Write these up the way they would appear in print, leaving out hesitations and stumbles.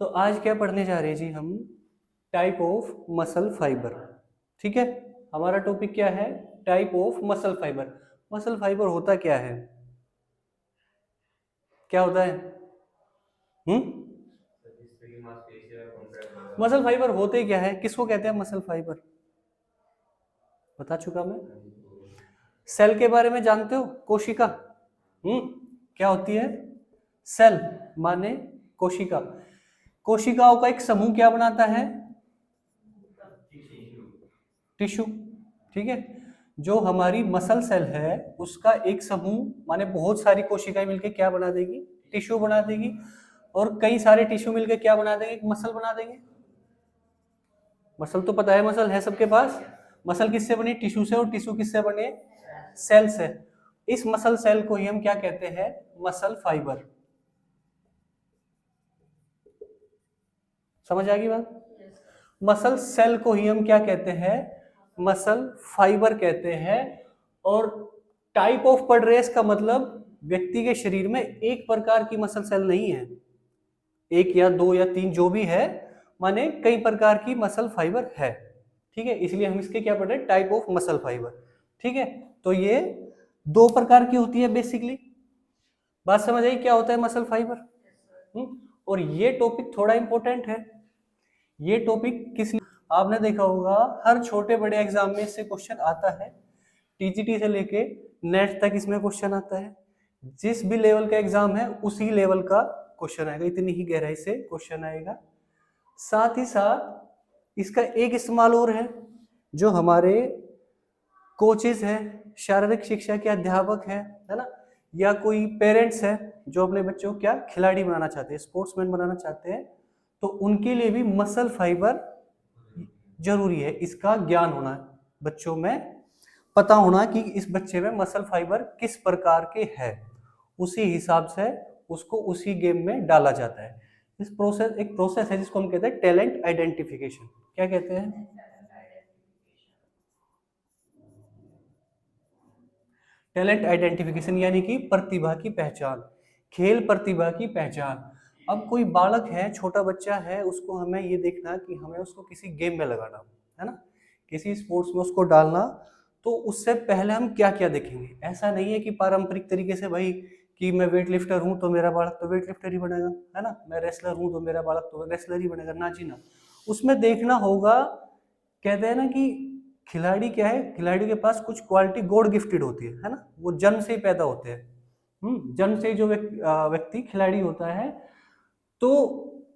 तो आज क्या पढ़ने जा रहे हैं जी हम? Type of muscle fibre. ठीक है, हमारा टॉपिक क्या है? Type of muscle fibre. Muscle fibre होता क्या है? क्या होता है? मसल फाइबर होते क्या है? किसको कहते हैं मसल फाइबर? बता चुका मैं। सेल के बारे में जानते हो? कोशिका। क्या होती है? सेल माने कोशिका। कोशिकाओं का एक समूह क्या बनाता है? टिश्यू। ठीक है, जो हमारी मसल सेल है उसका एक समूह माने बहुत सारी कोशिकाएं मिलकर क्या बना देगी? टिश्यू बना देगी। और कई सारे टिश्यू मिलकर क्या बना देंगे? मसल बना देंगे। मसल तो पता है, मसल है सबके पास। मसल किससे बनी? टिश्यू से। और टिश्यू किससे बने? सेल से। इस मसल सेल को ही हम क्या कहते हैं? Muscle fibre. समझ आ गई बात? मसल सेल को ही हम क्या कहते हैं? मसल फाइबर कहते हैं। और टाइप ऑफ पढ़ रहे इसका मतलब व्यक्ति के शरीर में एक प्रकार की मसल सेल नहीं है, एक या दो या तीन जो भी है, माने कई प्रकार की मसल फाइबर है। ठीक है, इसलिए हम इसके क्या पढ़ रहे हैं? Type of muscle fibre. ठीक है, तो ये दो प्रकार की होती है बेसिकली। बात समझ आई क्या होता है मसल फाइबर? और ये टॉपिक थोड़ा इंपॉर्टेंट है। ये टॉपिक किस आपने देखा होगा हर छोटे बड़े एग्जाम में इससे क्वेश्चन आता है। टीजीटी से लेके नेट तक इसमें क्वेश्चन आता है। जिस भी लेवल का एग्जाम है उसी लेवल का क्वेश्चन आएगा, इतनी ही गहराई से क्वेश्चन आएगा। साथ ही साथ इसका एक इस्तेमाल और है, जो हमारे कोचेस है, शारीरिक शिक्षा के अध्यापक है ना, या कोई पेरेंट्स है जो अपने बच्चों को क्या खिलाड़ी बनाना चाहते हैं, स्पोर्ट्समैन बनाना चाहते हैं, तो उनके लिए भी मसल फाइबर जरूरी है। इसका ज्ञान होना बच्चों में, पता होना कि इस बच्चे में मसल फाइबर किस प्रकार के है, उसी हिसाब से उसको उसी गेम में डाला जाता है। इस प्रोसेस एक प्रोसेस है जिसको हम कहते हैं टैलेंट आइडेंटिफिकेशन। क्या कहते हैं? टैलेंट आइडेंटिफिकेशन यानी कि प्रतिभा की पहचान, खेल प्रतिभा की पहचान। अब कोई बालक है, छोटा बच्चा है, उसको हमें ये देखना कि हमें उसको किसी गेम में लगाना है ना, किसी स्पोर्ट्स में उसको डालना, तो उससे पहले हम क्या क्या देखेंगे? ऐसा नहीं है कि पारंपरिक तरीके से भाई कि मैं वेट लिफ्टर हूँ तो मेरा बालक तो वेट लिफ्टर ही बनेगा, है ना, मैं रेसलर हूँ तो मेरा बालक तो रेसलर ही बनेगा, ना जी ना। उसमें देखना होगा, कहते हैं ना कि खिलाड़ी क्या है, खिलाड़ी के पास कुछ क्वालिटी गॉड गिफ्टेड होती है ना, वो जन्म से ही पैदा होते हैं। जन्म से ही जो व्यक्ति खिलाड़ी होता है, तो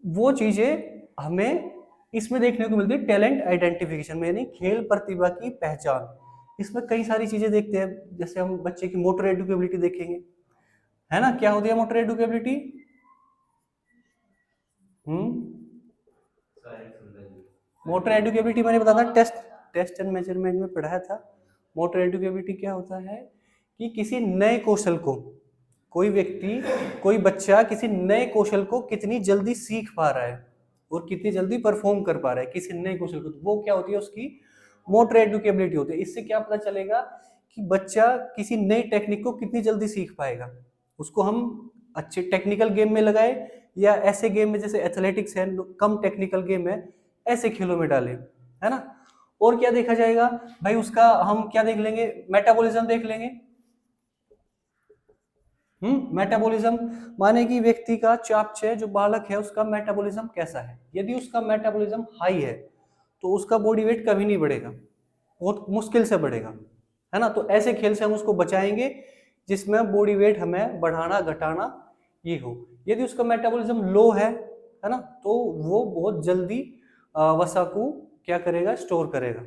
वो चीजें हमें इसमें देखने को मिलती है टैलेंट आइडेंटिफिकेशन में, यानी खेल प्रतिभा की पहचान। इसमें कई सारी चीजें देखते हैं, जैसे हम बच्चे की मोटर एडुकेबिलिटी देखेंगे, है ना। क्या होती है मोटर एडुकेबिलिटी? मोटर एडुकेबिलिटी मैंने बताया था, टेस्ट एंड मेजरमेंट में पढ़ाया था। मोटर एडुकेबिलिटी क्या होता है कि किसी नए कौशल को कोई व्यक्ति, कोई बच्चा किसी नए कौशल को कितनी जल्दी सीख पा रहा है और कितनी जल्दी परफॉर्म कर पा रहा है किसी नए कौशल को, तो वो क्या होती है? उसकी मोटर एडुकेबिलिटी होती है। इससे क्या पता चलेगा कि बच्चा किसी नई टेक्निक को कितनी जल्दी सीख पाएगा। उसको हम अच्छे टेक्निकल गेम में लगाए या ऐसे गेम में जैसे एथलेटिक्स है, कम टेक्निकल गेम है, ऐसे खेलों में डालें, है ना। और क्या देखा जाएगा भाई? उसका हम क्या देख लेंगे? मेटाबॉलिज्म देख लेंगे। मेटाबॉलिज्म माने कि व्यक्ति का चापचय, जो बालक है उसका मेटाबॉलिज्म कैसा है। यदि उसका मेटाबॉलिज्म हाई है तो उसका बॉडी वेट कभी नहीं बढ़ेगा, बहुत मुश्किल से बढ़ेगा, है ना। तो ऐसे खेल से हम उसको बचाएंगे जिसमें बॉडी वेट हमें बढ़ाना घटाना ये हो। यदि उसका मेटाबॉलिज्म लो है ना, तो वो बहुत जल्दी वसा को क्या करेगा? स्टोर करेगा।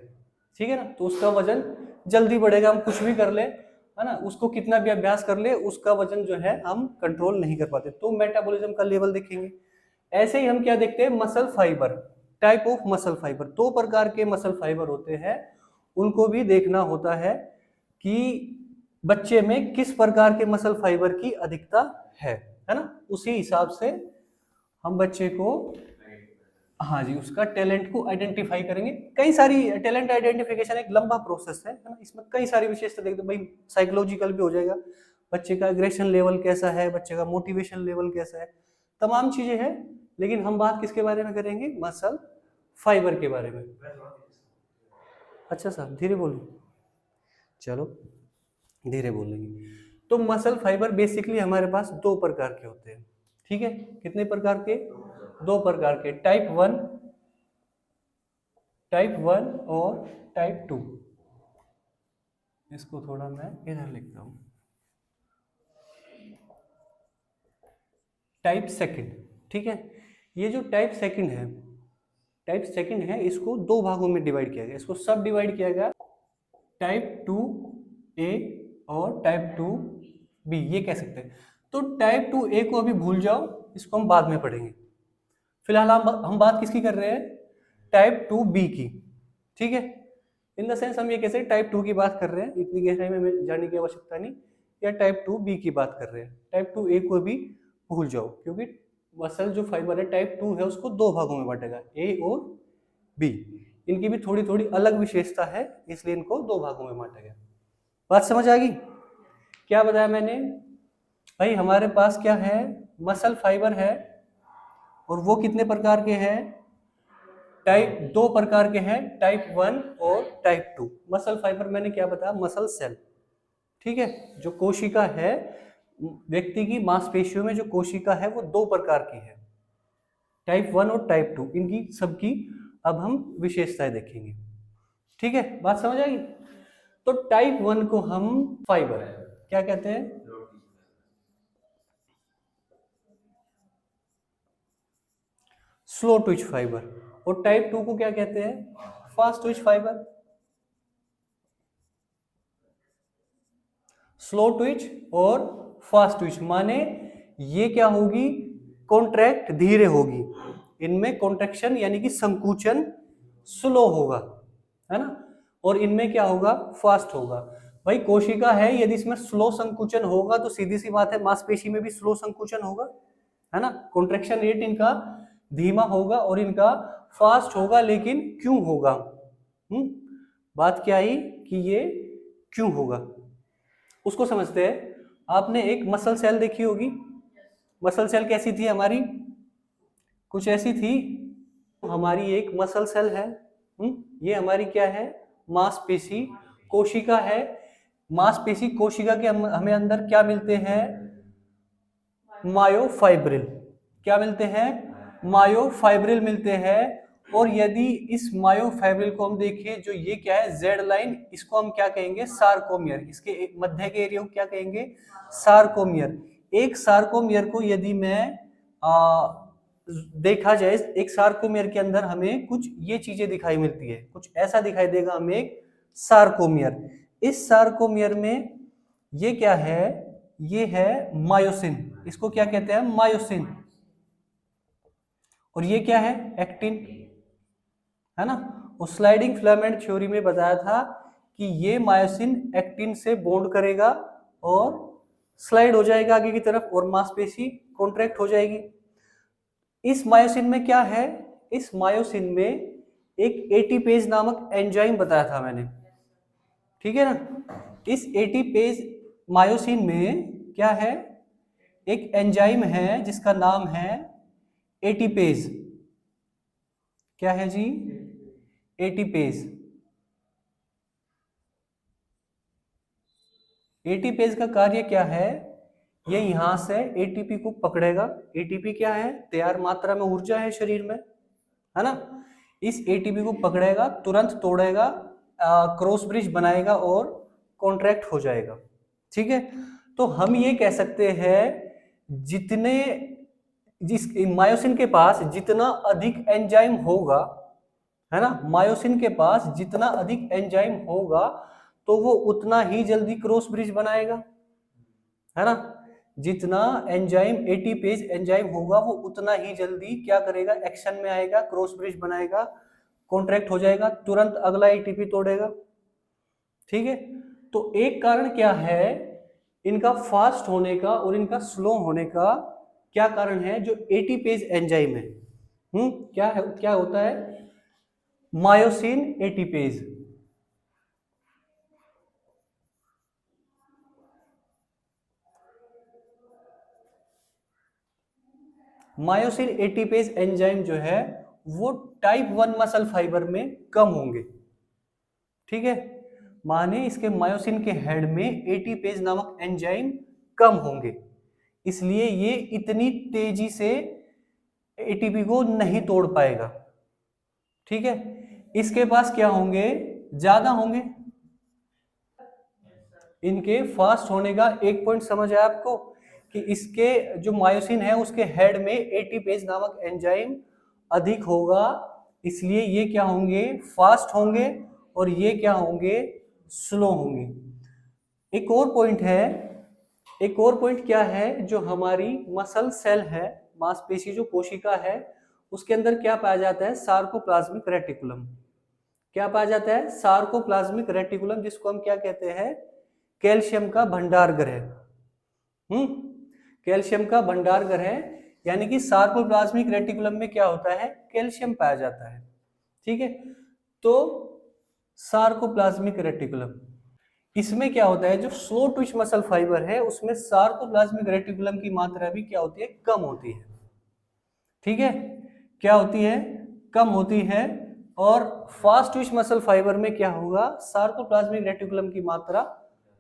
ठीक है ना, तो उसका वजन जल्दी बढ़ेगा। हम कुछ भी कर ले, है ना, उसको कितना भी अभ्यास कर ले, उसका वजन जो है हम कंट्रोल नहीं कर पाते। तो मेटाबॉलिज्म का लेवल देखेंगे। ऐसे ही हम क्या देखते हैं? Muscle fibre, type of muscle fibre. दो प्रकार के मसल फाइबर होते हैं, उनको भी देखना होता है कि बच्चे में किस प्रकार के मसल फाइबर की अधिकता है ना। उसी हिसाब से हम बच्चे को, हाँ जी, उसका टैलेंट को आइडेंटिफाई करेंगे। कई सारी टैलेंट आइडेंटिफिकेशन एक लंबा प्रोसेस है ना, इसमें कई सारी विशेषता देखते भाई। साइकोलॉजिकल भी हो जाएगा, बच्चे का एग्रेशन लेवल कैसा है, बच्चे का मोटिवेशन लेवल कैसा है, तमाम चीजें हैं लेकिन हम बात किसके बारे में करेंगे, मसल फाइबर के बारे में। अच्छा साहब धीरे बोलो, चलो धीरे बोलेंगे। तो मसल फाइबर बेसिकली हमारे पास दो प्रकार के होते हैं, ठीक है। कितने प्रकार के, दो प्रकार के, टाइप वन और टाइप टू। इसको थोड़ा मैं इधर लिखता हूं, टाइप सेकंड, ठीक है। ये जो टाइप सेकंड है इसको दो भागों में डिवाइड किया गया, इसको सब डिवाइड किया गया, टाइप टू ए और टाइप टू बी, ये कह सकते हैं। तो टाइप टू ए को अभी भूल जाओ, इसको हम बाद में पढ़ेंगे। फिलहाल हम बात किसकी कर रहे हैं, टाइप टू बी की, ठीक है। इन द सेंस हम ये कैसे टाइप टू की बात कर रहे हैं, इतनी गहराई में जाने की आवश्यकता नहीं, या टाइप टू बी की बात कर रहे हैं। टाइप टू ए को भी भूल जाओ, क्योंकि मसल जो फाइबर है टाइप टू है उसको दो भागों में बांटेगा, ए और बी। इनकी भी थोड़ी थोड़ी अलग विशेषता है, इसलिए इनको दो भागों में बांटा गया। बात समझ आ गई? क्या बताया मैंने भाई, हमारे पास क्या है, मसल फाइबर है, और वो कितने प्रकार के हैं, टाइप दो प्रकार के हैं, टाइप वन और टाइप टू। मसल फाइबर मैंने क्या बताया, मसल सेल, ठीक है। जो कोशिका है, व्यक्ति की मांसपेशियों में जो कोशिका है वो दो प्रकार की है, टाइप वन और टाइप टू। इनकी सबकी अब हम विशेषताएं देखेंगे, ठीक है। बात समझ आएगी? तो टाइप वन को हम फाइबर क्या कहते हैं, स्लो ट्विच फाइबर, और टाइप टू को क्या कहते हैं, fast Twitch fibre. Slow Twitch और फास्ट ट्विच माने ये क्या होगी, कॉन्ट्रैक्ट धीरे होगी, इनमें कॉन्ट्रैक्शन यानी कि संकुचन स्लो होगा, है ना, और इनमें क्या होगा, फास्ट होगा। भाई कोशिका है, यदि इसमें स्लो संकुचन होगा तो सीधी सी बात है मांसपेशी में भी स्लो संकुचन होगा, है ना। कॉन्ट्रैक्शन रेट इनका धीमा होगा और इनका फास्ट होगा, लेकिन क्यों होगा, बात क्या आई कि ये क्यों होगा, उसको समझते हैं। आपने एक मसल सेल देखी होगी, मसल सेल कैसी थी हमारी, कुछ ऐसी थी। हमारी एक मसल सेल है, ये हमारी क्या है, मांसपेशी कोशिका है। मांसपेशी कोशिका के हमें अंदर क्या मिलते हैं, मायोफाइब्रिल। क्या मिलते हैं, मायोफाइब्रिल मिलते हैं। और यदि इस मायोफाइब्रिल को हम देखें, जो ये क्या है, जेड लाइन, इसको हम क्या कहेंगे, सार्कोमियर। इसके मध्य के एरिया को क्या कहेंगे, सार्कोमियर। एक सार्कोमियर को यदि मैं देखा जाए, एक सार्कोमियर के अंदर हमें कुछ ये चीजें दिखाई मिलती है, कुछ ऐसा दिखाई देगा हमें एक सार्कोमियर। इस सार्कोमियर में ये क्या है, ये है मायोसिन, इसको क्या कहते हैं, मायोसिन। और ये क्या है, एक्टिन, है ना। और स्लाइडिंग फिलामेंट थ्योरी में बताया था कि ये मायोसिन एक्टिन से बॉन्ड करेगा और स्लाइड हो जाएगा आगे की तरफ, और मांसपेशी कॉन्ट्रैक्ट हो जाएगी। इस मायोसिन में क्या है, इस मायोसिन में एक एटीपेज नामक एंजाइम बताया था मैंने, ठीक है ना। इस एटीपेज मायोसिन में क्या है, एक एंजाइम है जिसका नाम है एटीपेज। क्या है जी, एटीपेज। एटीपेज का कार्य क्या है, ये यहां से एटीपी को पकड़ेगा। एटीपी क्या है, तैयार मात्रा में ऊर्जा है शरीर में, है ना। इस एटीपी को पकड़ेगा, तुरंत तोड़ेगा, क्रॉस ब्रिज बनाएगा और कॉन्ट्रैक्ट हो जाएगा, ठीक है। तो हम ये कह सकते हैं, जितने जिस मायोसिन के पास जितना अधिक एंजाइम होगा, है ना, मायोसिन के पास जितना अधिक एंजाइम होगा तो वो उतना ही जल्दी क्रॉस ब्रिज बनाएगा, है ना। जितना एंजाइम एटीपेज एंजाइम होगा वो उतना ही जल्दी क्या करेगा, एक्शन में आएगा, क्रॉस ब्रिज बनाएगा, कॉन्ट्रैक्ट हो जाएगा, तुरंत अगला एटीपी तोड़ेगा, ठीक है। तो एक कारण क्या है इनका फास्ट होने का और इनका स्लो होने का, क्या कारण है, जो एटीपेज एंजाइम है, क्या है, क्या होता है, myosin ATPase. Myosin ATPase enzyme जो है वो टाइप 1 मसल फाइबर में कम होंगे। ठीक है, माने इसके मायोसिन के हेड में एटीपेज नामक एंजाइम कम होंगे, इसलिए ये इतनी तेजी से एटीपी को नहीं तोड़ पाएगा। ठीक है, इसके पास क्या होंगे, ज्यादा होंगे। इनके फास्ट होने का एक पॉइंट समझ आया आपको कि इसके जो मायोसिन है उसके हेड में एटीपेज नामक एंजाइम अधिक होगा, इसलिए ये क्या होंगे, फास्ट होंगे, और ये क्या होंगे, स्लो होंगे। एक और पॉइंट है, एक और पॉइंट क्या है, जो हमारी मसल सेल है, मांसपेशी जो कोशिका है, उसके अंदर क्या पाया जाता है, सार्कोप्लाज्मिक रेटिकुलम। क्या पाया जाता है, सार्कोप्लाज्मिक रेटिकुलम, जिसको हम क्या कहते हैं, कैल्शियम का भंडार ग्रह। कैल्शियम का भंडार ग्रह, यानी कि सार्कोप्लाज्मिक रेटिकुलम में क्या होता है, कैल्शियम पाया जाता है। ठीक है, तो सार्कोप्लाज्मिक रेटिकुलम, इसमें क्या होता है, जो स्लो ट्विच मसल फाइबर है उसमें सार्कोप्लाज्मिक रेटिकुलम की मात्रा भी क्या होती है, कम होती है। ठीक है, क्या होती है, कम होती है। और फास्ट ट्विच मसल फाइबर में क्या होगा, सार्कोप्लाज्मिक रेटिकुलम की मात्रा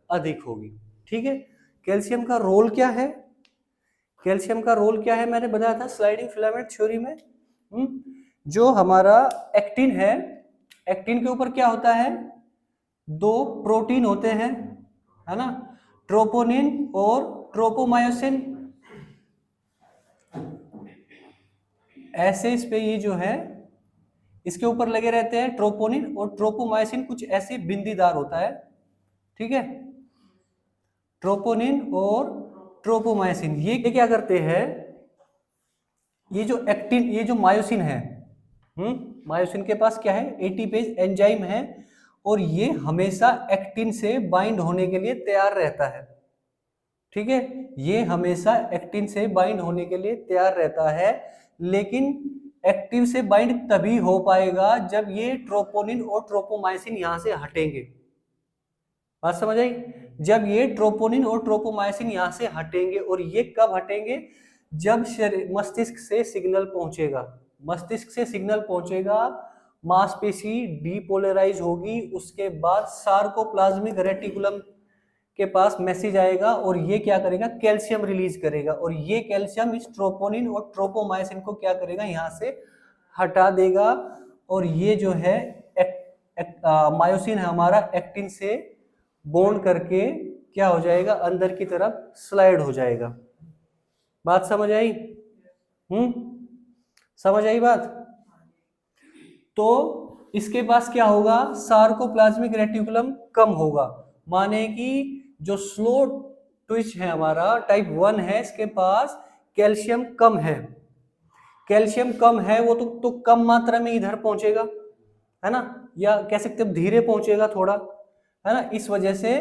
अधिक होगी। ठीक है, कैल्शियम का रोल क्या है, कैल्शियम का रोल क्या है, मैंने बताया था स्लाइडिंग फिलामेंट थ्योरी में। जो हमारा एक्टिन है, एक्टिन के ऊपर क्या होता है, दो प्रोटीन होते हैं, है ना, ट्रोपोनिन और ट्रोपोमायोसिन। ऐसे इस पे ये जो है इसके ऊपर लगे रहते हैं ट्रोपोनिन और ट्रोपोमायोसिन, कुछ ऐसे बिंदीदार होता है। ठीक है, ट्रोपोनिन और ट्रोपोमायोसिन ये क्या करते हैं, ये जो एक्टिन, ये जो मायोसिन है, मायोसिन के पास क्या है, एटीपेज एंजाइम है, और ये हमेशा एक्टिन से बाइंड होने के लिए तैयार रहता है। ठीक है, ये हमेशा एक्टिन से बाइंड होने के लिए तैयार रहता है, लेकिन एक्टिन से बाइंड तभी हो पाएगा जब ये ट्रोपोनिन और ट्रोपोमायोसिन यहां से हटेंगे। बात समझ आई, जब ये ट्रोपोनिन और ट्रोपोमायोसिन यहां से हटेंगे, और ये कब हटेंगे, जब मस्तिष्क से सिग्नल पहुंचेगा, मस्तिष्क से सिग्नल पहुंचेगा, मांसपेशी डीपोलराइज होगी, उसके बाद सार्कोप्लाज्मिक रेटिकुलम के पास मैसेज आएगा, और ये क्या करेगा, कैल्शियम रिलीज करेगा, और ये कैल्शियम इस ट्रोपोनिन और ट्रोपोमायोसिन को क्या करेगा, यहाँ से हटा देगा, और ये जो है मायोसिन है हमारा, एक्टिन से बॉन्ड करके क्या हो जाएगा, अंदर की तरफ स्लाइड हो जाएगा। बात समझ आई, समझ आई बात। तो इसके पास क्या होगा, सार्कोप्लाज्मिक रेटिकुलम कम होगा, माने कि जो स्लो ट्विच है हमारा टाइप 1 है, इसके पास कैल्शियम कम है, कैल्शियम कम है, वो तो कम मात्रा में इधर पहुंचेगा, है ना, या कह सकते हैं धीरे पहुंचेगा थोड़ा, है ना, इस वजह से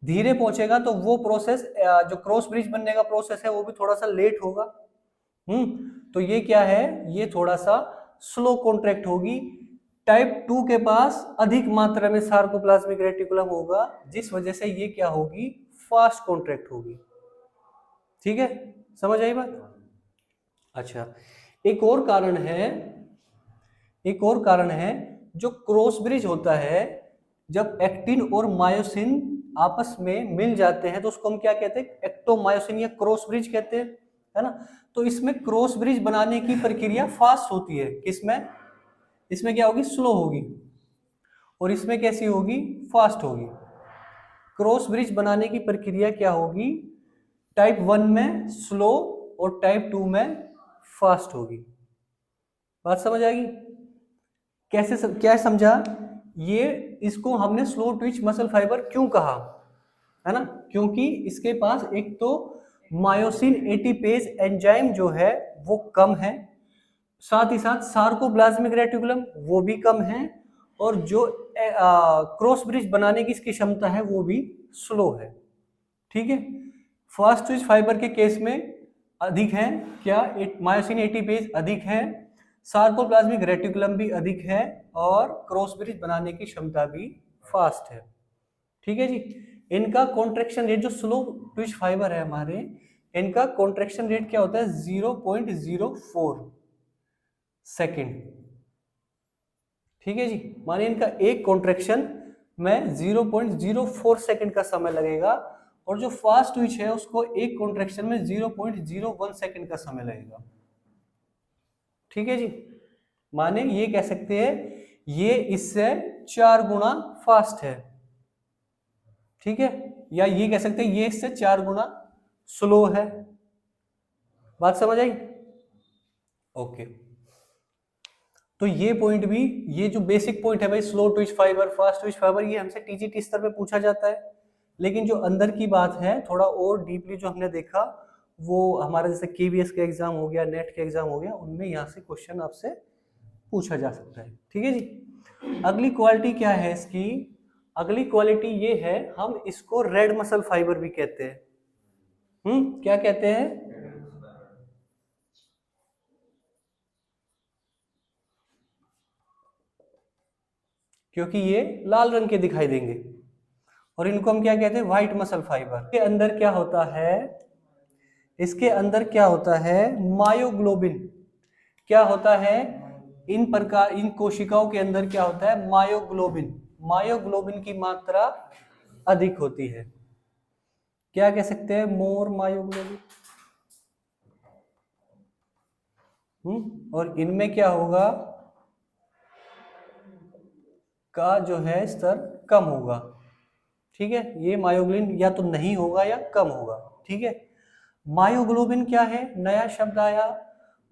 धीरे पहुंचेगा, तो वो प्रोसेस जो क्रॉस ब्रिज बनने का प्रोसेस है वो भी थोड़ा सा लेट होगा। तो ये क्या है, ये थोड़ा सा स्लो कॉन्ट्रैक्ट होगी। टाइप 2 के पास अधिक मात्रा में सार्कोप्लाज्मिक रेटिकुलम होगा, जिस वजह से ये क्या होगी, फास्ट कॉन्ट्रैक्ट होगी। ठीक है, समझ आई बात। अच्छा, एक और कारण है, एक और कारण है, जो क्रॉस ब्रिज होता है, जब एक्टिन और मायोसिन आपस में मिल जाते हैं तो उसको हम क्या कहते हैं, एक्टोमायोसिन या क्रॉस ब्रिज कहते हैं, है ना। तो इसमें क्रॉस ब्रिज बनाने की प्रक्रिया फास्ट होती है, किसमें, इसमें क्या होगी, स्लो होगी, और इसमें कैसी होगी, फास्ट होगी। क्रॉस ब्रिज बनाने की प्रक्रिया क्या होगी, टाइप 1 में स्लो और टाइप 2 में फास्ट होगी। बात समझ आएगी, कैसे क्या समझा, ये इसको हमने स्लो ट्विच मसल फाइबर क्यों कहा, है ना, क्योंकि इसके पास एक तो मायोसिन एटीपेज एंजाइम जो है वो कम है, साथ ही साथ सार्कोप्लाज्मिक रेटिकुलम वो भी कम है, और जो क्रॉस ब्रिज बनाने की इसकी क्षमता है वो भी स्लो है। ठीक है, फास्ट ट्विच फाइबर के केस में अधिक है क्या, मायोसिन एटीपेज अधिक है, सार्कोप्लाज्मिक रेटिकुलम भी अधिक है, और क्रॉस ब्रिज बनाने की क्षमता भी फास्ट है। ठीक है जी, इनका कॉन्ट्रैक्शन रेट, जो स्लो ट्विच फाइबर है हमारे, इनका कॉन्ट्रैक्शन रेट क्या होता है 0.04 सेकेंड। ठीक है जी, माने इनका एक कॉन्ट्रैक्शन में 0.04 सेकेंड का समय लगेगा और जो फास्ट ट्विच है उसको एक कॉन्ट्रैक्शन में 0.01 सेकेंड का समय लगेगा। ठीक है जी, माने ये कह सकते हैं ये इससे 4 गुना फास्ट है। ठीक है, या ये कह सकते हैं ये इससे 4 गुना स्लो है। बात समझ आई? ओके, तो ये पॉइंट भी, ये जो बेसिक पॉइंट है भाई, slow Twitch fibre, fast Twitch fibre, ये हमसे टीजीटी स्तर पे पूछा जाता है। लेकिन जो अंदर की बात है थोड़ा और डीपली जो हमने देखा, वो हमारा जैसे केवीएस का एग्जाम हो गया, नेट का एग्जाम हो गया, उनमें यहाँ से क्वेश्चन आपसे पूछा जा सकता है। ठीक है जी, अगली क्वालिटी क्या है इसकी? अगली क्वालिटी ये है, हम इसको रेड मसल फाइबर भी कहते हैं। क्या कहते हैं? क्योंकि ये लाल रंग के दिखाई देंगे। और इनको हम क्या कहते हैं? White muscle fibre. के अंदर क्या होता है? इसके अंदर क्या होता है? मायोग्लोबिन। क्या होता है? इन प्रकार, इन कोशिकाओं के अंदर क्या होता है? मायोग्लोबिन। मायोग्लोबिन की मात्रा अधिक होती है। क्या कह सकते हैं? मोर मायोग्लोबिन। और इनमें क्या होगा? का जो है स्तर कम होगा। ठीक है, ये मायोग्लोबिन या तो नहीं होगा या कम होगा। ठीक है, मायोग्लोबिन क्या है? नया शब्द आया।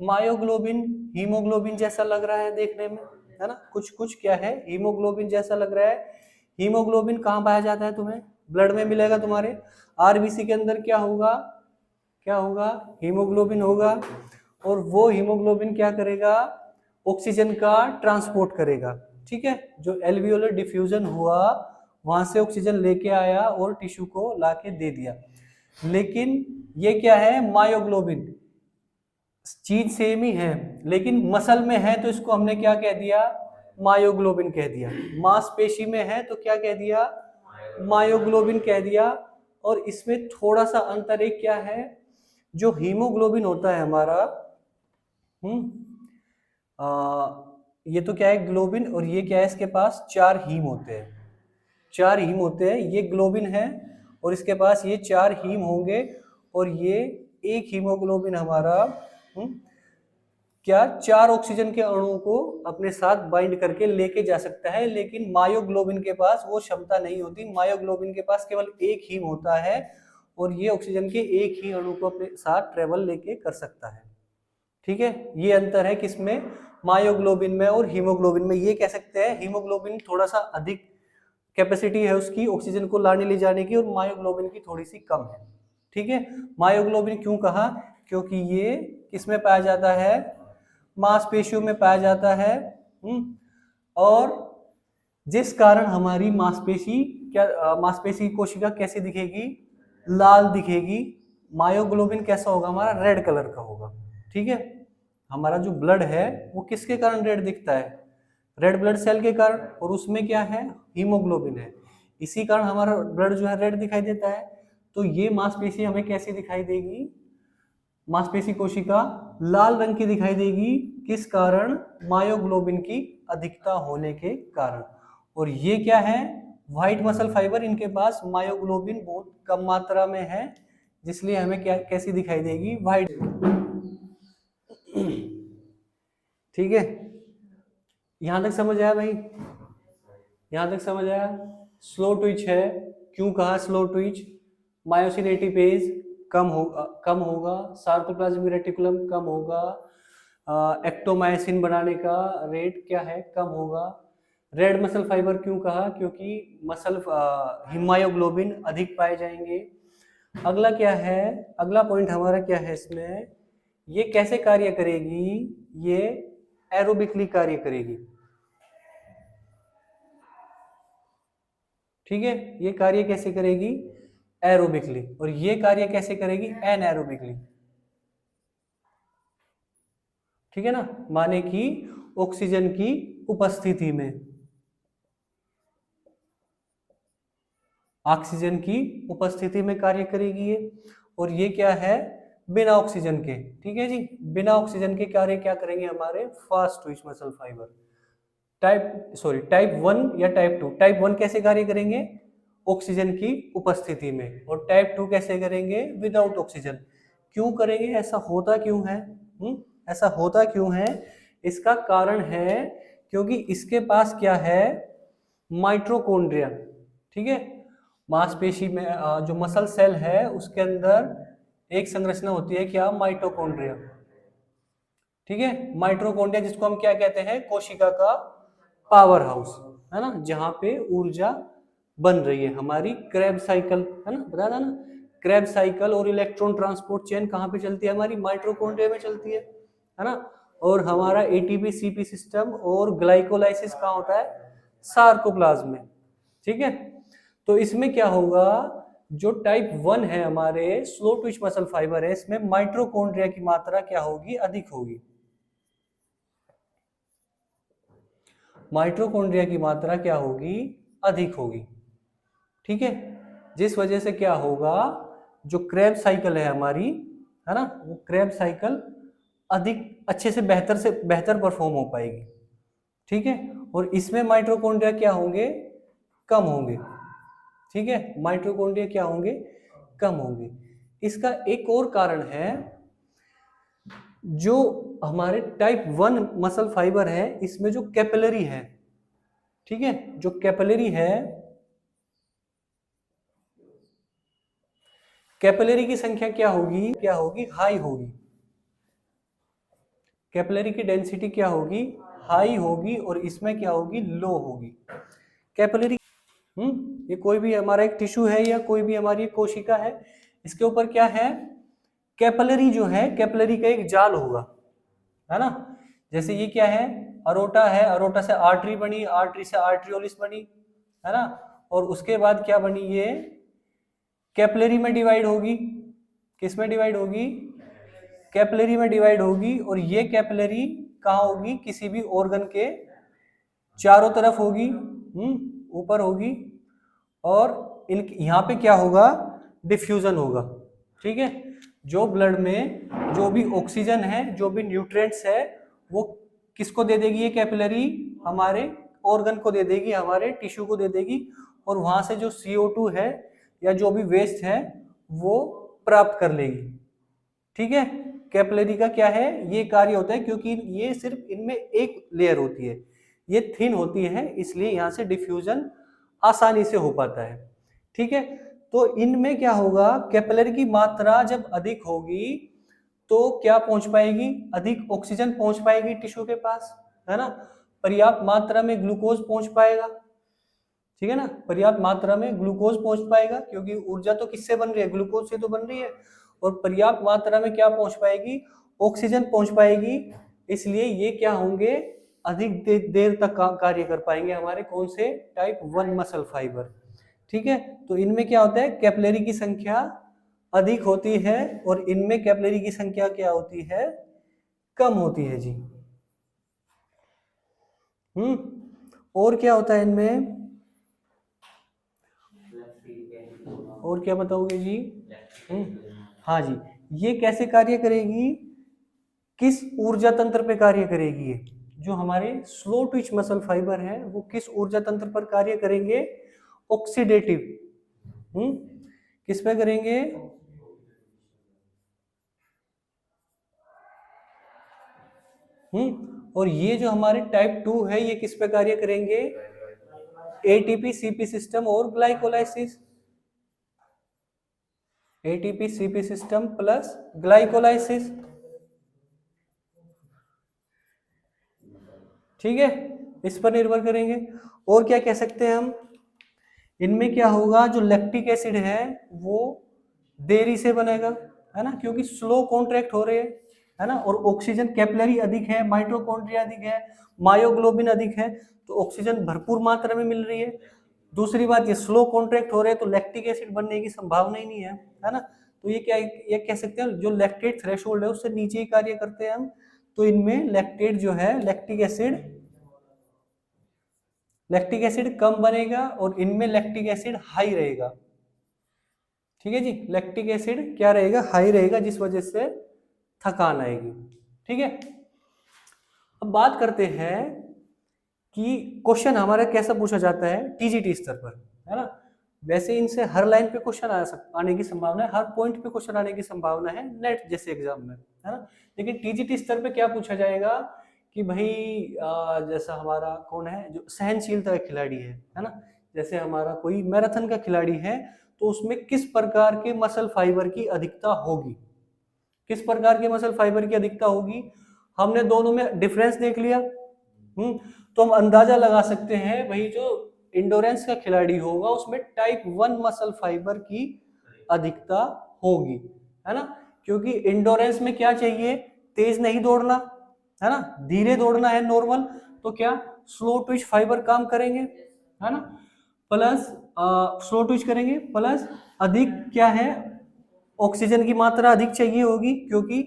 मायोग्लोबिन हीमोग्लोबिन जैसा लग रहा है देखने में, है ना? कुछ कुछ क्या है, हीमोग्लोबिन जैसा लग रहा है। हीमोग्लोबिन कहाँ पाया जाता है? तुम्हें ब्लड में मिलेगा। तुम्हारे आरबीसी के अंदर क्या होगा? क्या होगा? हीमोग्लोबिन होगा। और वो हीमोग्लोबिन क्या करेगा? ऑक्सीजन का ट्रांसपोर्ट करेगा। ठीक है, जो एल्वियोलर डिफ्यूजन हुआ वहां से ऑक्सीजन लेके आया और टिश्यू को लाके दे दिया। लेकिन ये क्या है? मायोग्लोबिन चीज सेम ही है, लेकिन मसल में है तो इसको हमने क्या कह दिया? मायोग्लोबिन कह दिया। मांसपेशी में है तो क्या कह दिया? मायोग्लोबिन कह दिया। और इसमें थोड़ा सा अंतर एक क्या है, जो हीमोग्लोबिन होता है हमारा, ये तो क्या है? ग्लोबिन। और ये क्या है? इसके पास 4 हीम होते हैं। 4 हीम होते हैं। ये ग्लोबिन है और इसके पास ये 4 हीम होंगे। और ये एक हीमोग्लोबिन हमारा क्या 4 ऑक्सीजन के अणुओं को अपने साथ बाइंड करके लेके जा सकता है। लेकिन मायोग्लोबिन के पास वो क्षमता नहीं होती। मायोग्लोबिन के पास केवल एक हीम होता है और ये ऑक्सीजन के एक ही अणु को अपने साथ ट्रेवल लेके कर सकता है। ठीक है, ये अंतर है किसमें? मायोग्लोबिन में और हीमोग्लोबिन में। ये कह सकते हैं हीमोग्लोबिन थोड़ा सा अधिक कैपेसिटी है उसकी ऑक्सीजन को लाने ले जाने की, और मायोग्लोबिन की थोड़ी सी कम है। ठीक है, मायोग्लोबिन क्यों कहा? क्योंकि ये किसमें पाया जाता है? मांसपेशियों में पाया जाता है। और जिस कारण हमारी मांसपेशी क्या, मांसपेशी कोशिका कैसी दिखेगी? लाल दिखेगी। मायोग्लोबिन कैसा होगा? हमारा रेड कलर का होगा। ठीक है, हमारा जो ब्लड है वो किसके कारण रेड दिखता है? रेड ब्लड सेल के कारण। और उसमें क्या है? हीमोग्लोबिन है। इसी कारण हमारा ब्लड जो है रेड दिखाई देता है। तो ये मांसपेशी हमें कैसी दिखाई देगी? मांसपेशी कोशिका लाल रंग की दिखाई देगी। किस कारण? मायोग्लोबिन की अधिकता होने के कारण। और ये क्या है? White muscle fibre. इनके पास मायोग्लोबिन बहुत कम मात्रा में है, जिसलिए हमें क्या कैसी दिखाई देगी? व्हाइट। ठीक है, यहां तक समझ आया भाई? यहां तक समझ आया? स्लो ट्विच है। क्यों कहा स्लो ट्विच? मायोसिन एटीपेज कम होगा। सार्कोप्लाज्मिक रेटिकुलम कम होगा। एक्टोमायसिन बनाने का रेट क्या है? कम होगा। रेड मसल फाइबर क्यों कहा? क्योंकि मसल हीमायोग्लोबिन अधिक पाए जाएंगे। अगला क्या है? अगला पॉइंट हमारा क्या है इसमें? ये कैसे कार्य करेगी? ये एरोबिकली कार्य करेगी। ठीक है, ये कार्य कैसे करेगी? एरोबिकली। और ये कार्य कैसे करेगी? एनएरोबिकली। ठीक है ना, माने कि ऑक्सीजन की उपस्थिति में। ऑक्सीजन की उपस्थिति में कार्य करेगी ये। और ये क्या है, बिना ऑक्सीजन के। ठीक है जी, बिना ऑक्सीजन के कार्य क्या करेंगे हमारे fast Twitch muscle fibre. Type 1 या टाइप 2। टाइप 1 कैसे कार्य करेंगे, ऑक्सीजन की उपस्थिति में, और टाइप 2 कैसे करेंगे, विदाउट ऑक्सीजन। क्यों करेंगे, ऐसा होता क्यों है? ऐसा होता क्यों है? इसका कारण है क्योंकि इसके पास क्या है, माइटोकॉन्ड्रिया। ठीक है, मांसपेशी में जो मसल सेल है उसके अंदर एक संरचना होती है क्या, माइटोकॉन्ड्रिया। ठीक है, माइटोकॉन्ड्रिया जिसको हम क्या कहते हैं, कोशिका का पावर हाउस, है ना, जहां पे ऊर्जा बन रही है। हमारी क्रेब साइकिल, है ना, बताया था ना, क्रेब साइकिल और इलेक्ट्रॉन ट्रांसपोर्ट चेन कहाँ पे चलती है, हमारी माइटोकॉन्ड्रिया में चलती है ना। और हमारा एटीपी सीपी सिस्टम और ग्लाइकोलाइसिस कहाँ होता है, सार्कोप्लाज्म में। ठीक है, तो इसमें क्या होगा, जो टाइप 1 है हमारे स्लो ट्विच मसल फाइबर है, इसमें माइटोकॉन्ड्रिया की मात्रा क्या होगी, अधिक होगी। माइटोकॉन्ड्रिया की मात्रा क्या होगी, अधिक होगी। ठीक है, जिस वजह से क्या होगा, जो क्रेब साइकिल है हमारी, है ना, वो क्रेब साइकिल अधिक अच्छे से बेहतर परफॉर्म हो पाएगी। ठीक है, और इसमें माइटोकॉन्ड्रिया क्या होंगे, कम होंगे। ठीक है, माइटोकॉन्ड्रिया क्या होंगे, कम होंगे। इसका एक और कारण है, जो हमारे टाइप 1 मसल फाइबर है इसमें जो कैपिलरी है, ठीक है, जो कैपिलरी है, कैपिलरी की संख्या क्या होगी, हाई होगी। कैपिलरी की डेंसिटी क्या होगी, हाई होगी, और इसमें क्या होगी, लो होगी। कैपिलरी ये कोई भी हमारा एक टिश्यू है या कोई भी हमारी कोशिका है, इसके ऊपर क्या है, कैपिलरी जो है, कैपिलरी का एक जाल होगा, है ना। जैसे ये क्या है, अरोटा है, अरोटा से आर्टरी बनी, आर्टरी से आर्ट्रियोलिस बनी, है ना, और उसके बाद क्या बनी, ये कैपिलरी में डिवाइड होगी। किस में डिवाइड होगी, कैपिलरी में डिवाइड होगी। और ये कैपिलरी कहाँ होगी, किसी भी ऑर्गन के चारों तरफ होगी, ऊपर होगी, और इन यहाँ पे क्या होगा, डिफ्यूजन होगा। ठीक है, जो ब्लड में जो भी ऑक्सीजन है, जो भी न्यूट्रिएंट्स है, वो किसको दे देगी, ये कैपिलरी हमारे ऑर्गन को दे देगी, हमारे टिश्यू को दे देगी, और वहां से जो CO2 है या जो भी वेस्ट है वो प्राप्त कर लेगी। ठीक है, कैपिलरी का क्या है, ये कार्य होता है, क्योंकि ये सिर्फ इनमें एक लेयर होती है, ये थिन होती है, इसलिए यहाँ से डिफ्यूजन आसानी से हो पाता है। ठीक है, तो इनमें क्या होगा, कैपिलरी की मात्रा जब अधिक होगी तो क्या पहुंच पाएगी, अधिक ऑक्सीजन पहुंच पाएगी टिश्यू के पास, है ना, पर्याप्त मात्रा में ग्लूकोज पहुंच पाएगा। ठीक है ना, पर्याप्त मात्रा में ग्लूकोज पहुंच पाएगा, क्योंकि ऊर्जा तो किससे बन रही है, ग्लूकोज से तो बन रही है। और पर्याप्त मात्रा में क्या पहुंच पाएगी, ऑक्सीजन पहुंच पाएगी, इसलिए ये क्या होंगे, अधिक देर तक कार्य कर पाएंगे हमारे कौन से, टाइप 1 मसल फाइबर। ठीक है, तो इनमें क्या होता है, कैपिलरी की संख्या अधिक होती है, और इनमें कैपिलरी की संख्या क्या होती है, कम होती है जी। और क्या होता है इनमें, और क्या बताओगे जी? हाँ जी, ये कैसे कार्य करेगी, किस ऊर्जा तंत्र पे कार्य करेगी, ये जो हमारे स्लो ट्विच मसल फाइबर है वो किस ऊर्जा तंत्र पर कार्य करेंगे, ऑक्सीडेटिव। किस पे करेंगे, और ये जो हमारे टाइप 2 है ये किस पे कार्य करेंगे, एटीपी सीपी सिस्टम और glycolysis. ATP CP system plus glycolysis. ठीक है, इस पर निर्भर करेंगे। और क्या कह सकते हैं हम, इनमें क्या होगा, जो लैक्टिक एसिड है वो देरी से बनेगा, है ना, क्योंकि स्लो कॉन्ट्रैक्ट हो रहे हैं, है ना, और ऑक्सीजन कैपिलरी अधिक है, माइटोकॉन्ड्रिया अधिक है, मायोग्लोबिन अधिक है, तो ऑक्सीजन भरपूर मात्रा में मिल रही है। दूसरी बात, ये स्लो कॉन्ट्रैक्ट हो रहे हैं तो लैक्टिक एसिड बनने की संभावना ही नहीं है ना, तो ये क्या, ये कह सकते हैं जो लैक्टेट थ्रेशोल्ड है उससे नीचे ही कार्य करते हैं हम, तो इनमें लैक्टेट जो है, लैक्टिक एसिड कम बनेगा, और इनमें लैक्टिक एसिड हाई रहेगा। ठीक है जी, लैक्टिक एसिड क्या रहेगा, हाई रहेगा, जिस वजह से थकान आएगी। ठीक है, अब बात करते हैं कि क्वेश्चन हमारा कैसा पूछा जाता है टीजीटी स्तर पर, है ना। वैसे इनसे हर लाइन पे क्वेश्चन आने की संभावना है, हर पॉइंट पे क्वेश्चन आने की संभावना है नेट जैसे एग्जाम में, है ना। लेकिन टीजीटी स्तर पे क्या पूछा जाएगा कि भाई जैसा हमारा कौन है जो सहनशीलता का खिलाड़ी है ना, जैसे हमारा कोई मैराथन का खिलाड़ी है तो उसमें किस प्रकार के मसल फाइबर की अधिकता होगी, किस प्रकार के मसल फाइबर की अधिकता होगी। हमने दोनों में डिफरेंस देख लिया, तो हम अंदाजा लगा सकते हैं भाई जो इंडोरेंस का खिलाड़ी होगा उसमें टाइप 1 मसल फाइबर की अधिकता होगी, है ना। क्योंकि इंडोरेंस में क्या चाहिए, तेज नहीं दौड़ना, है ना, धीरे दौड़ना है नॉर्मल, तो क्या स्लो ट्विच फाइबर काम करेंगे, है ना, प्लस स्लो ट्विच करेंगे, प्लस अधिक क्या है, ऑक्सीजन की मात्रा अधिक चाहिए होगी क्योंकि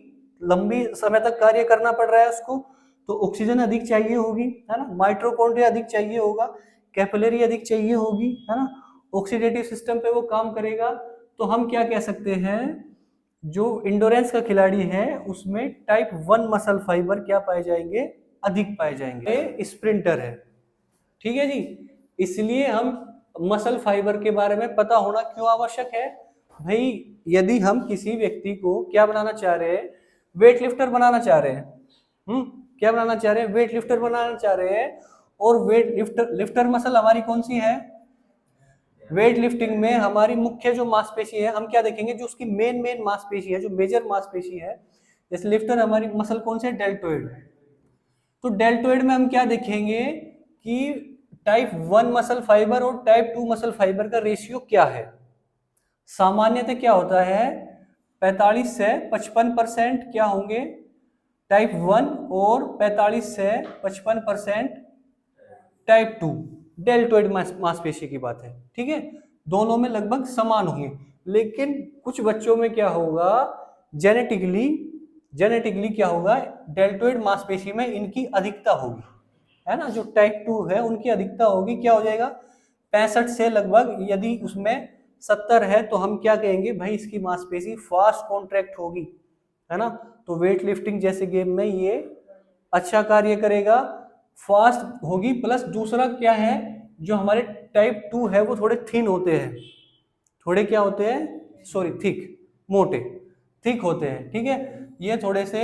लंबी समय तक कार्य करना पड़ रहा है उसको, तो ऑक्सीजन अधिक चाहिए होगी, है ना, माइटोकॉन्ड्रिया अधिक चाहिए होगा, कैपिलरी अधिक चाहिए होगी, है ना, ऑक्सीडेटिव सिस्टम पे वो काम करेगा। तो हम क्या कह सकते हैं, जो इंडोरेंस का खिलाड़ी है उसमें टाइप 1 मसल फाइबर क्या पाए जाएंगे, अधिक पाए जाएंगे, स्प्रिंटर है। ठीक है जी, इसलिए हम मसल फाइबर के बारे में पता होना क्यों आवश्यक है भाई, यदि हम किसी व्यक्ति को क्या बनाना चाह रहे हैं, वेट लिफ्टर बनाना चाह रहे हैं, क्या बनाना चाह रहे हैं, वेट लिफ्टर बनाना चाह रहे हैं, और वेट लिफ्टर मसल हमारी कौन सी है, वेट लिफ्टिंग में हमारी मुख्य जो मांसपेशी है, हम क्या देखेंगे, जो उसकी मेन मांसपेशी है, जो मेजर मांसपेशी है, जैसे लिफ्टर हमारी मसल कौन से, डेल्टोइड। तो डेल्टोइड में हम क्या देखेंगे कि टाइप 1 मसल फाइबर और टाइप 2 मसल फाइबर का रेशियो क्या है। सामान्यतः क्या होता है, 45 से 55% क्या होंगे टाइप 1 और 45 से 55% टाइप 2 डेल्टोइड मांसपेशी की बात है। ठीक है, दोनों में लगभग समान होंगे, लेकिन कुछ बच्चों में क्या होगा, जेनेटिकली क्या होगा, डेल्टोइड मांसपेशी में इनकी अधिकता होगी, है ना, जो टाइप 2 है उनकी अधिकता होगी, क्या हो जाएगा 65 से लगभग, यदि उसमें 70 है तो हम क्या कहेंगे भाई इसकी मांसपेशी फास्ट कॉन्ट्रैक्ट होगी, है ना। तो वेट लिफ्टिंग जैसे गेम में ये अच्छा कार्य करेगा, फास्ट होगी, प्लस दूसरा क्या है, जो हमारे टाइप 2 है वो थोड़े थिन होते हैं, थोड़े क्या होते हैं, सॉरी थिक, मोटे, थिक होते हैं। ठीक है, ये थोड़े से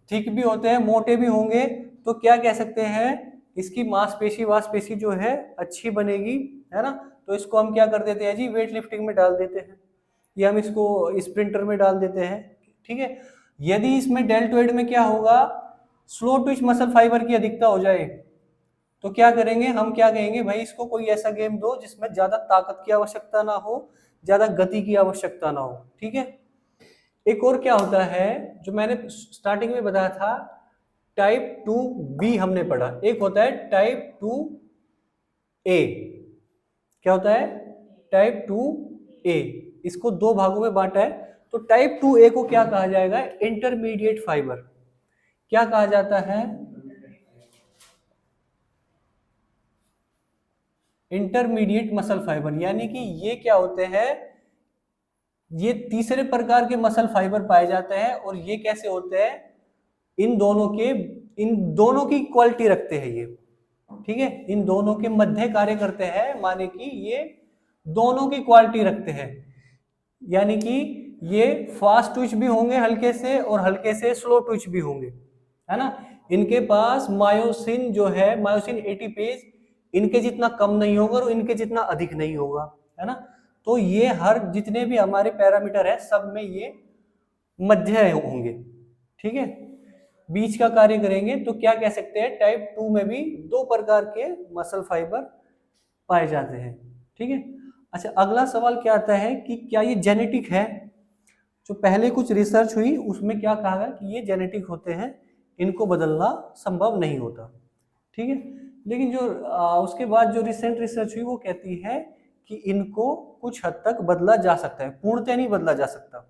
थिक भी होते हैं, मोटे भी होंगे, तो क्या कह सकते हैं, इसकी मांसपेशी जो है अच्छी बनेगी, है ना। तो इसको हम क्या कर देते हैं जी, वेट लिफ्टिंग में डाल देते हैं, या हम इसको स्प्रिंटर में डाल देते हैं। ठीक है, यदि इसमें डेल्टोइड में क्या होगा, स्लो ट्विच मसल फाइबर की अधिकता हो जाए, तो क्या करेंगे, हम क्या कहेंगे भाई इसको कोई ऐसा गेम दो जिसमें ज्यादा ताकत की आवश्यकता ना हो, ज्यादा गति की आवश्यकता ना हो। ठीक है, एक और क्या होता है जो मैंने स्टार्टिंग में बताया था, टाइप 2B हमने पढ़ा, एक होता है टाइप 2A, क्या होता है टाइप 2A, इसको दो भागों में बांटा है। तो टाइप 2A को क्या कहा जाएगा, इंटरमीडिएट फाइबर, क्या कहा जाता है, इंटरमीडिएट मसल फाइबर, यानी कि ये क्या होते हैं, ये तीसरे प्रकार के मसल फाइबर पाए जाते हैं, और ये कैसे होते हैं, इन दोनों की क्वालिटी रखते हैं ये। ठीक है, इन दोनों के मध्य कार्य करते हैं, माने कि ये दोनों की क्वालिटी रखते हैं, यानी कि ये फास्ट ट्विच भी होंगे हल्के से, और हल्के से स्लो ट्विच भी होंगे, है ना। इनके पास मायोसिन जो है, मायोसिन एटीपेज इनके जितना कम नहीं होगा और इनके जितना अधिक नहीं होगा, है ना। तो ये हर जितने भी हमारे पैरामीटर है सब में ये मध्य होंगे। ठीक है, बीच का कार्य करेंगे, तो क्या कह सकते हैं, टाइप 2 में भी दो प्रकार के मसल फाइबर पाए जाते हैं। ठीक है, अच्छा अगला सवाल क्या आता है कि क्या ये जेनेटिक है, जो पहले कुछ रिसर्च हुई उसमें क्या कहा गया कि ये जेनेटिक होते हैं, इनको बदलना संभव नहीं होता। ठीक है, लेकिन जो उसके बाद जो रिसेंट रिसर्च हुई वो कहती है कि इनको कुछ हद तक बदला जा सकता है, पूर्णतः नहीं बदला जा सकता,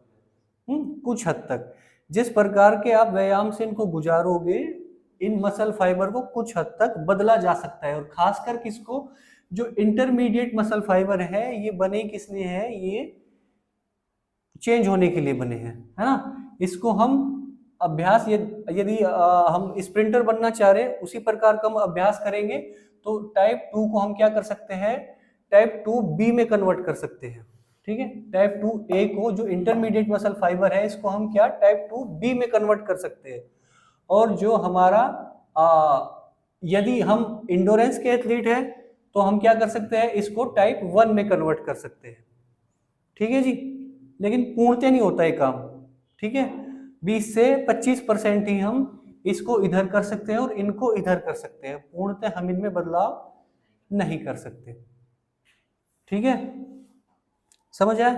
कुछ हद तक, जिस प्रकार के आप व्यायाम से इनको गुजारोगे, इन मसल फाइबर को कुछ हद तक बदला जा सकता है। और खासकर किसको, जो इंटरमीडिएट मसल फाइबर है, ये बने किसने है, ये चेंज होने के लिए बने हैं, है ना। इसको हम अभ्यास, यदि हम स्प्रिंटर बनना चाह रहे हैं उसी प्रकार का हम अभ्यास करेंगे तो टाइप 2 को हम क्या कर सकते हैं, टाइप 2B में कन्वर्ट कर सकते हैं, ठीक है। टाइप 2A को जो इंटरमीडिएट मसल फाइबर है इसको हम क्या टाइप 2B में कन्वर्ट कर सकते हैं। और जो हमारा यदि हम इंडोरेंस के एथलीट है तो हम क्या कर सकते हैं, इसको टाइप 1 में कन्वर्ट कर सकते हैं, ठीक है जी। लेकिन पूर्णतः नहीं होता है काम, ठीक है। 20 से 25% ही हम इसको इधर कर सकते हैं और इनको इधर कर सकते हैं, पूर्णतः हम इनमें बदलाव नहीं कर सकते, ठीक है। समझ आया।